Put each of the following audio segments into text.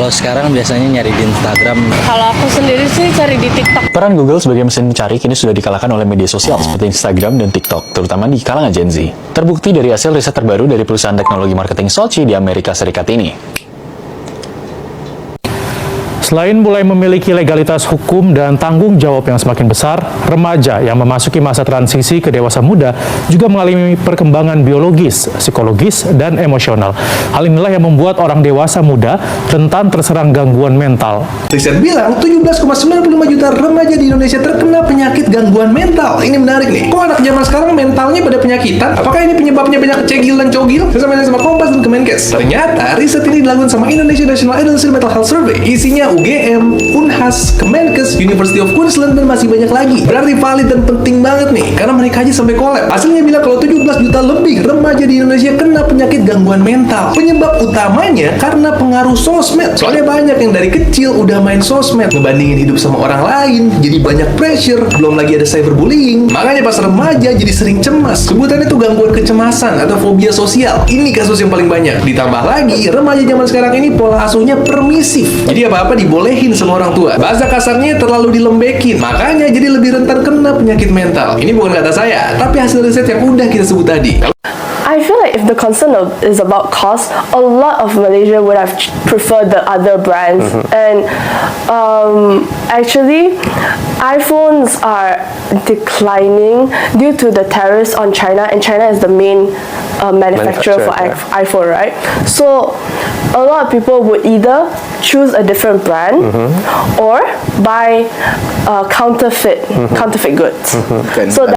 Kalau sekarang biasanya nyari di Instagram. Kalau aku sendiri sih cari di TikTok. Peran Google sebagai mesin pencari kini sudah dikalahkan oleh media sosial seperti Instagram dan TikTok, terutama di kalangan Gen Z. Terbukti dari hasil riset terbaru dari perusahaan teknologi marketing Sochi di Amerika Serikat ini. Selain mulai memiliki legalitas hukum dan tanggung jawab yang semakin besar, remaja yang memasuki masa transisi ke dewasa muda juga mengalami perkembangan biologis, psikologis, dan emosional. Hal inilah yang membuat orang dewasa muda rentan terserang gangguan mental. Riset bilang 17,95 juta remaja di Indonesia terkena penyakit gangguan mental. Ini menarik nih. Kok anak zaman sekarang mentalnya pada penyakitan? Apakah ini penyebabnya banyak cegil dan cogil? Sama Kompas dan Kemenkes. Ternyata riset ini dilakukan sama Indonesia National Adolescent Mental Health Survey. Isinya UGM, Unhas, Kemenkes, University of Queensland, dan masih banyak lagi. Berarti valid dan penting banget nih, karena mereka aja sampai collab. Hasilnya bilang kalau 17 juta lebih remaja di Indonesia kena penyakit gangguan mental. Penyebab utamanya karena pengaruh sosmed. Soalnya banyak yang dari kecil udah main sosmed, ngebandingin hidup sama orang lain, jadi banyak pressure, belum lagi ada cyberbullying. Makanya pas remaja jadi sering cemas. Sebutannya tuh gangguan kecemasan atau fobia sosial. Ini kasus yang paling banyak. Ditambah lagi, remaja zaman sekarang ini pola asuhnya permisif. Jadi apa-apa dibolehin sama orang tua. Bahasa kasarnya terlalu dilembekin. Makanya jadi lebih rentan kena penyakit mental. Ini bukan kata saya, tapi hasil riset yang udah kita sebut tadi. I feel like if the concern is about cost, a lot of Malaysia would have preferred the other brands. And actually, iPhones are declining due to the tariffs on China, and China is the main manufacturer for iPhone, right? So a lot of people would either choose a different brand or buy counterfeit goods. So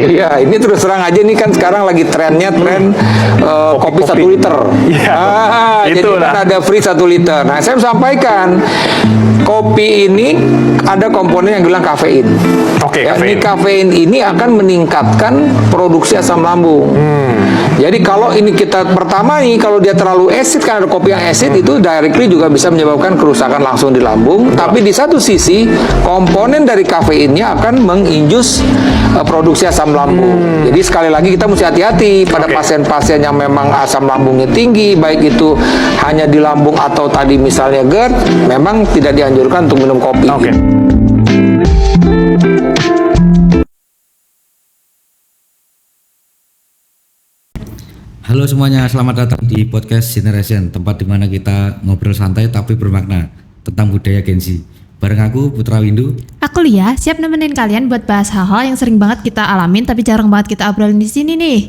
Iya, ini terus terang aja nih kan sekarang lagi trennya kopi 1 liter. Iya, jadi kan ada free 1 liter. Nah, saya sampaikan kopi ini ada komponen yang bilang kafein. Oke, ya, kafein. Kafein ini akan meningkatkan produksi asam lambung. Jadi kalau ini kita pertama nih, kalau dia terlalu acid, kan ada kopi yang acid itu directly juga bisa menyebabkan kerusakan langsung di lambung. Tapi di satu sisi komponen dari kafeinnya akan menginjus produksi asam lambung. Jadi sekali lagi kita mesti hati-hati pada pasien-pasien yang memang asam lambungnya tinggi, baik itu hanya di lambung atau tadi misalnya GERD, memang tidak dianjurkan untuk minum kopi. Halo semuanya, selamat datang di podcast Generation, tempat di mana kita ngobrol santai tapi bermakna tentang budaya Gen Z. Bareng aku, Putra Windu. Aku Lia, siap nemenin kalian buat bahas hal-hal yang sering banget kita alamin tapi jarang banget kita obrolin di sini nih.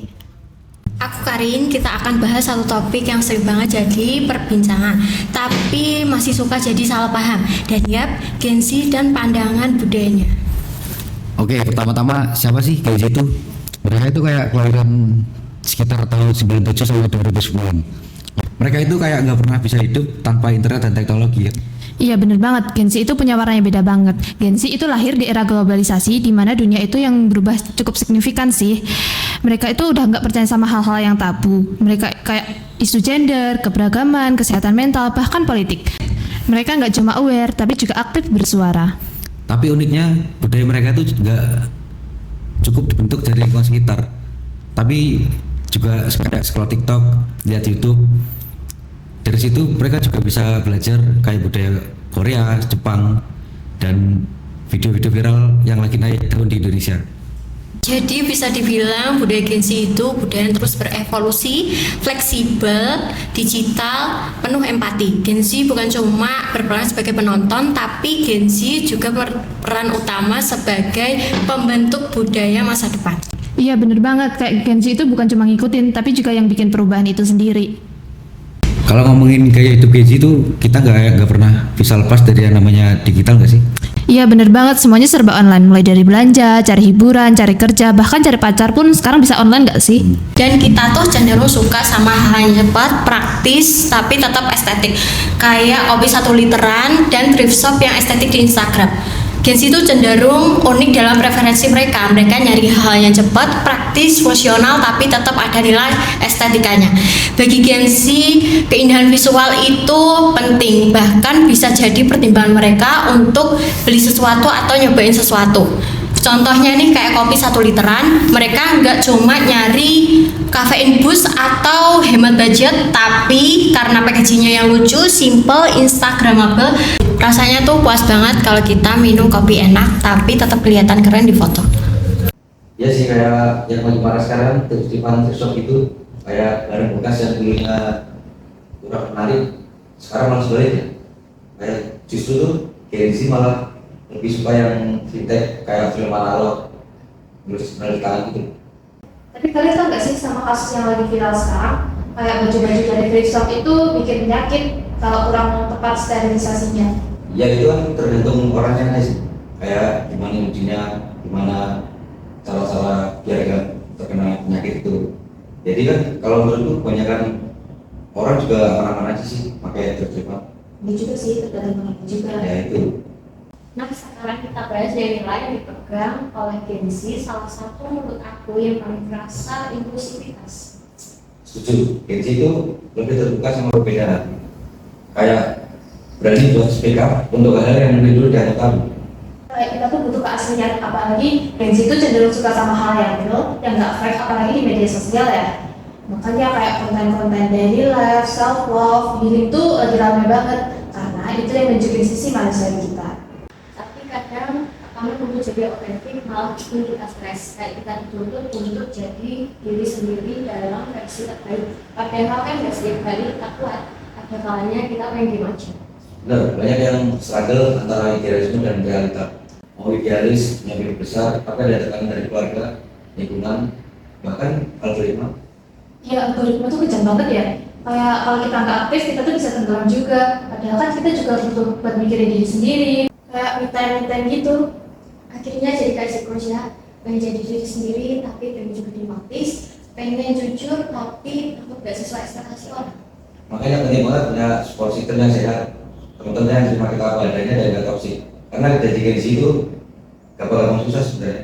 Aku Karin, kita akan bahas satu topik yang sering banget jadi perbincangan, tapi masih suka jadi salah paham. Dan yap, Gen Z dan pandangan budayanya. Oke, pertama-tama siapa sih Gen Z itu? Mereka itu kayak kelahiran sekitar tahun 97 sampai 2009. Mereka itu kayak nggak pernah bisa hidup tanpa internet dan teknologi ya. Iya bener banget, Gen Z itu punya warnanya beda banget. Gen Z itu lahir di era globalisasi di mana dunia itu yang berubah cukup signifikan sih. Mereka itu udah nggak percaya sama hal-hal yang tabu. Mereka kayak isu gender, keberagaman, kesehatan mental, bahkan politik. Mereka nggak cuma aware, tapi juga aktif bersuara. Tapi uniknya budaya mereka itu nggak cukup dibentuk dari lingkungan sekitar, tapi juga kayak scroll TikTok, lihat YouTube. Dari situ mereka juga bisa belajar kayak budaya Korea, Jepang, dan video-video viral yang lagi naik daun di Indonesia. Jadi bisa dibilang budaya Gen Z itu budaya yang terus berevolusi, fleksibel, digital, penuh empati. Gen Z bukan cuma berperan sebagai penonton, tapi Gen Z juga berperan utama sebagai pembentuk budaya masa depan. Iya bener banget, kayak Gen Z itu bukan cuma ngikutin, tapi juga yang bikin perubahan itu sendiri. Kalau ngomongin gaya hidup Gen Z itu kita nggak pernah bisa lepas dari yang namanya digital nggak sih? Iya bener banget, semuanya serba online. Mulai dari belanja, cari hiburan, cari kerja, bahkan cari pacar pun sekarang bisa online nggak sih? Dan kita tuh cenderung suka sama hal yang cepat, praktis, tapi tetap estetik. Kayak kopi 1 literan dan thrift shop yang estetik di Instagram. Gen Z itu cenderung unik dalam preferensi mereka. Mereka nyari hal yang cepat, praktis, fungsional, tapi tetap ada nilai estetikanya. Bagi Gen Z, keindahan visual itu penting, bahkan bisa jadi pertimbangan mereka untuk beli sesuatu atau nyobain sesuatu. Contohnya nih kayak kopi 1 literan, mereka nggak cuma nyari kafein boost atau hemat budget, tapi karena packagingnya yang lucu, simple, instagramable, rasanya tuh puas banget kalau kita minum kopi enak, tapi tetap kelihatan keren di foto. Ya sih, kayak yang lagi parah sekarang titipan shop itu kayak barang bekas yang dulunya kurang menarik, sekarang malah sebaliknya. Kayak justru tuh Gen Z malah lebih suka yang fintech kayak film analog, terus penelitian gitu. Tapi kalian tahu nggak sih sama kasus yang lagi viral sekarang? Kayak baju-baju dari thrift shop itu bikin penyakit kalau kurang tepat sterilisasinya. Ya itu kan tergantung orangnya sih. Kayak gimana ujinya, gimana cara-cara biar gak terkena penyakit itu. Jadi kan kalau menurutku kebanyakan orang juga aman-aman aja sih pakai terjemahan. Ini juga sih tergantung orang juga. Ya itu. Nah sekarang kita bahas dari nilai yang dipegang oleh Gen Z. Salah satu menurut aku yang paling terasa inklusivitas. Setuju, Gen Z itu lebih terbuka sama perbedaan. Kayak berani buat speak up untuk hal yang mungkin dulu dianggap tabu. Kayak kita tuh butuh keaslian, apalagi Gen Z itu cenderung suka sama hal yang real, yang nggak fake, apalagi di media sosial ya. Makanya kayak konten-konten daily life, self love, healing tuh lagi rame banget karena itu yang menunjukin sisi manusia kita. Kadang kami untuk jadi otentik malah bikin kita stres, kayak kita dituntut untuk jadi diri sendiri dalam versi terbaik. Padahal kan nggak setiap hari kita kuat, ada kalanya kita pengen diem aja. Benar, banyak yang struggle antara idealisme dan realita. Mau idealis, punya mimpi besar, tapi ada tekanan dari keluarga, lingkungan, bahkan algoritma. Ya algoritma tuh kejam banget ya. Kayak kalau kita nggak aktif, kita tuh bisa tenggelam juga. Padahal kan kita juga butuh buat mikirin diri sendiri. Kayak me-time gitu. Akhirnya jadi kayak psikosia, pengen jadi diri sendiri tapi pengen juga dipraktis, pengen jujur tapi takut gak sesuai ekspektasi orang. Makanya penting banget punya support system yang sehat, teman-teman yang terima kita apa adanya dan gak toksik. Karena jadi Gen Z itu gak bakal susah sebenarnya.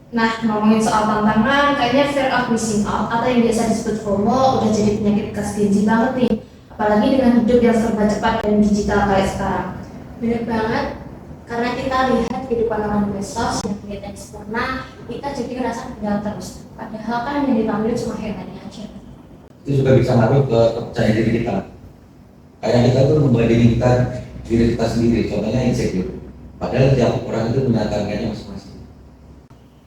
Nah, ngomongin soal tantangan, kayaknya fear of missing out atau yang biasa disebut FOMO udah jadi penyakit khas Gen Z banget nih. Apalagi dengan hidup yang serba cepat dan digital kayak sekarang. Bener banget, karena kita lihat kehidupan orang medsos yang kelihatan sempurna, kita jadi ngerasa gagal terus. Padahal kan yang ditampilkan cuma hebatnya aja. Itu juga bisa ngaruh ke kepercayaan diri kita. Kayak kita tuh membandingin diri kita sendiri, contohnya insecure. Padahal tiap orang itu punya targetnya masing-masing.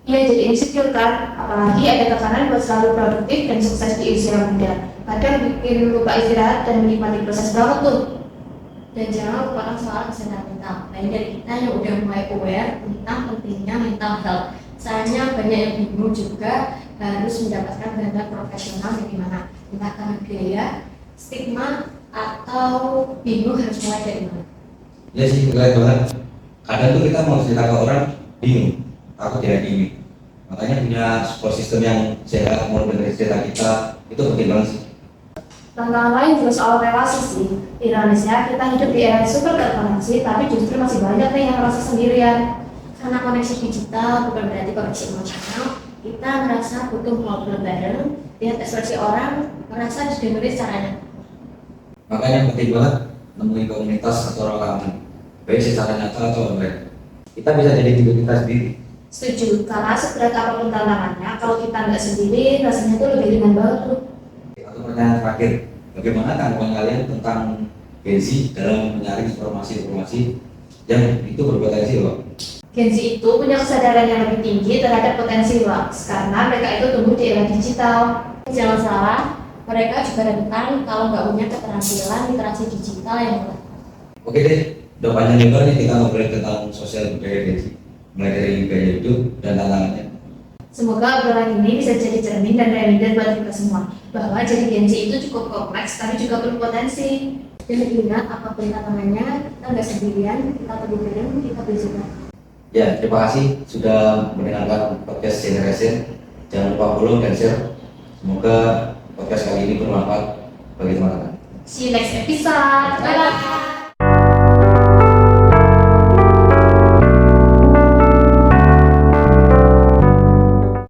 Iya, jadi insecure kan, apalagi ada tekanan buat selalu produktif dan sukses di usia muda. Kadang bikin lupa istirahat dan menikmati proses banget tuh. Dan jangan lupakan soal kesehatan mental. Lain dari kita yang udah mulai aware tentang pentingnya mental health. Misalnya banyak yang bingung juga harus mendapatkan bantuan profesional dari mana, entah karena biaya, stigma, atau bingung harus mulai dari mana. Ya sih, terkait banget. Kadang tuh kita mau cerita ke orang bingung, takut dihakimi. Makanya punya support system yang sehat, mau dengerin cerita kita itu penting banget sih. Tantangan lain juga soal relasi sih. Ironisnya kita hidup di era super terkoneksi, tapi justru masih banyak nih yang merasa sendirian. Karena koneksi digital bukan berarti koneksi emosional. Kita merasa butuh ngobrol bareng, lihat ekspresi orang, merasa didengerin caranya. Makanya penting banget nemuin komunitas atau orang aman, baik secara nyata atau online. Kita bisa jadi diri kita sendiri. Setuju, karena seberat apapun tantangannya, kalau kita nggak sendiri, rasanya tuh lebih ringan banget tuh. Satu pertanyaan terakhir, bagaimana tanggapan kalian tentang Gen Z dalam menyaring informasi-informasi yang itu berpotensi loh? Gen Z itu punya kesadaran yang lebih tinggi terhadap potensi hoax karena mereka itu tumbuh di era digital. Jangan salah, mereka juga rentan kalau nggak punya keterampilan literasi digital yang kuat. Oke deh, udah panjang lebar nih kita ngobrol tentang sosial budaya Gen Z, mulai dari gaya hidup dan tantangannya. Semoga obrolan ini bisa jadi cermin dan reminder buat kita semua bahwa jadi Gen Z itu cukup kompleks tapi juga berpotensi. Dan ingat apapun tantangannya, kita nggak sendirian, kita perlu bareng, kita berjuang. Ya, terima kasih sudah mendengarkan podcast Generation. Jangan lupa follow dan share. Semoga podcast kali ini bermanfaat bagi teman-teman. See you next episode. Bye bye.